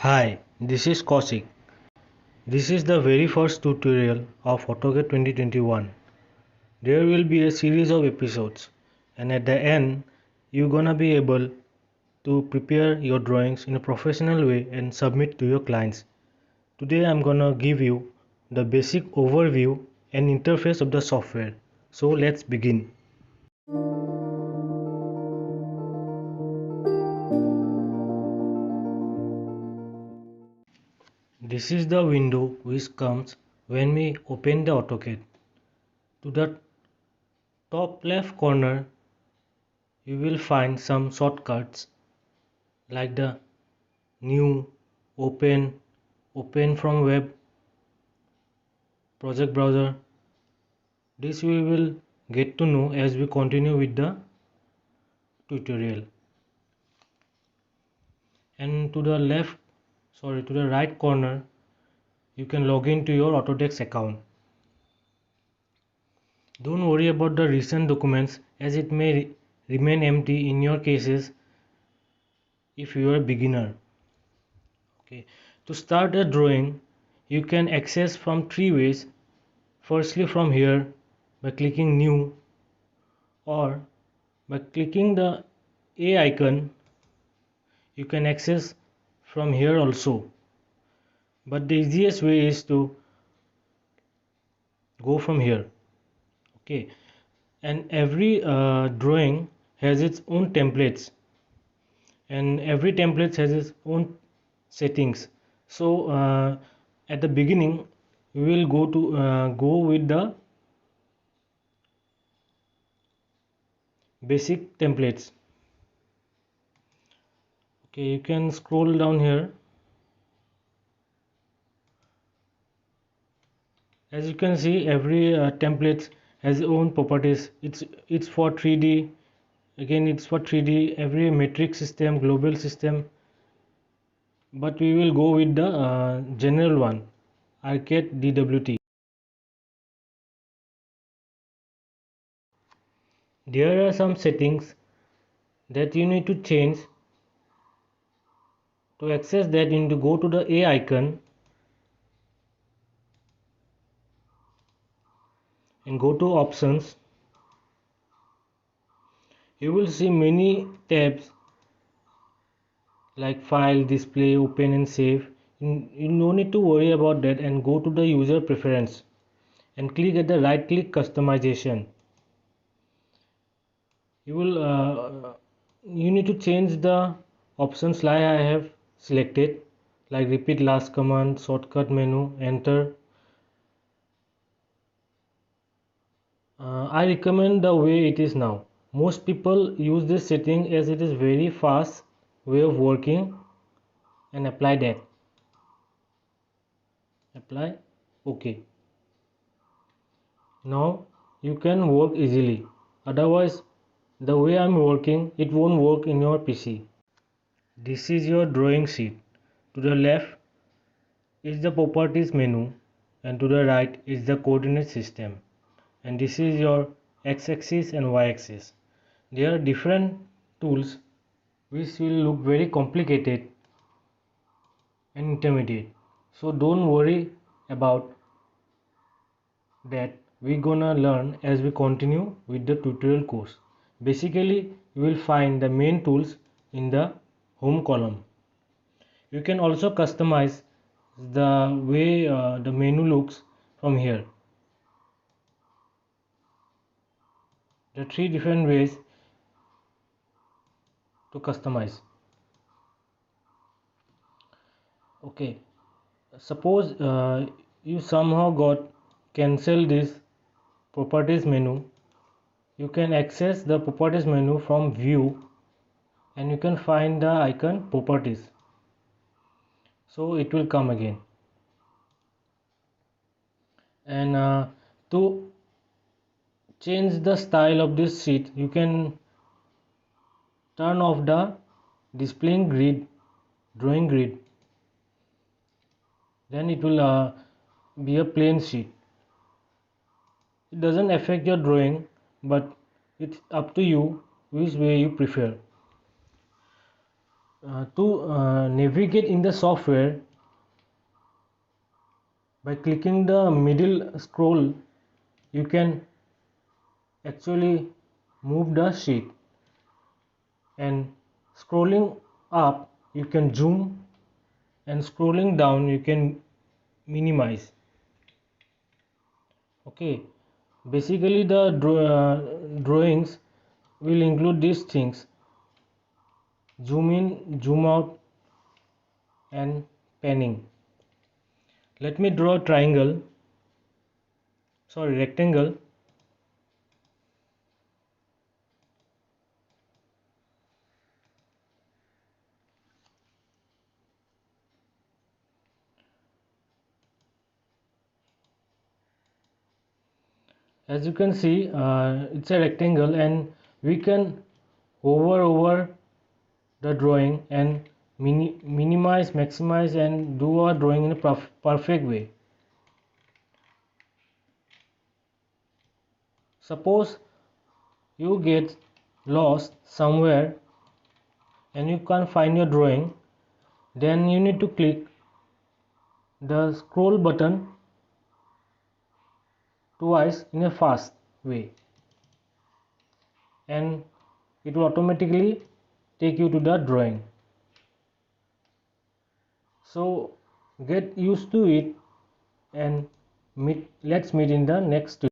Hi, this is Kaushik. This is the very first tutorial of AutoCAD 2021. There will be a series of episodes, and at the end, you're gonna be able to prepare your drawings in a professional way and submit to your clients. Today, I'm gonna give you the basic overview and interface of the software. So, let's begin. This is the window which comes when we open the AutoCAD. To the top left corner, you will find some shortcuts like the new, open, open from web, project browser. This we will get to know as we continue with the tutorial. And to the to the right corner, you can log into your Autodesk account. Don't worry about the recent documents as it may remain empty in your cases if you are a beginner. Okay, to start a drawing, you can access from three ways. Firstly, from here by clicking new, or by clicking the A icon. You can access from here also, but the easiest way is to go from here. Okay, and every drawing has its own templates, and every template has its own settings. So at the beginning we will go with the basic templates. Okay, you can scroll down here. As you can see, every template has its own properties. It's for 3D. Again, it's for 3D. Every metric system, global system. But we will go with the general one, Arcade DWT. There are some settings that you need to change. To access that, you need to go to the A icon and go to options. You will see many tabs like file, display, open and save. You no need to worry about that, and go to the user preference and click at the right click customization. You need to change the options like I have selected, like repeat last command, shortcut menu, enter. I recommend the way it is now. Most people use this setting as it is very fast way of working, and apply that. Apply. OK. Now you can work easily. Otherwise, the way I'm working, it won't work in your PC. This is your drawing sheet. To the left is the properties menu, and to the right is the coordinate system. And this is your x-axis and y-axis. There are different tools which will look very complicated and intermediate. So don't worry about that. We're gonna learn as we continue with the tutorial course. Basically, you will find the main tools in the home column. You can also customize the way the menu looks from here. There are three different ways to customize. Okay, suppose you somehow got cancel this properties menu. You can access the properties menu from view, and you can find the icon properties, so it will come again. And to change the style of this sheet, you can turn off the displaying grid, drawing grid. Then it will be a plain sheet. It doesn't affect your drawing, but it's up to you which way you prefer. To navigate in the software, by clicking the middle scroll, you can actually move the sheet, and scrolling up you can zoom, and scrolling down you can minimize. Okay, basically the drawings will include these things: zoom in, zoom out, and panning. Let me draw a rectangle. As you can see, it's a rectangle, and we can hover over the drawing and minimize, maximize, and do our drawing in a perfect way. Suppose you get lost somewhere and you can't find your drawing, then you need to click the scroll button twice in a fast way, and it will automatically take you to the drawing. So get used to it, and let's meet in the next tutorial.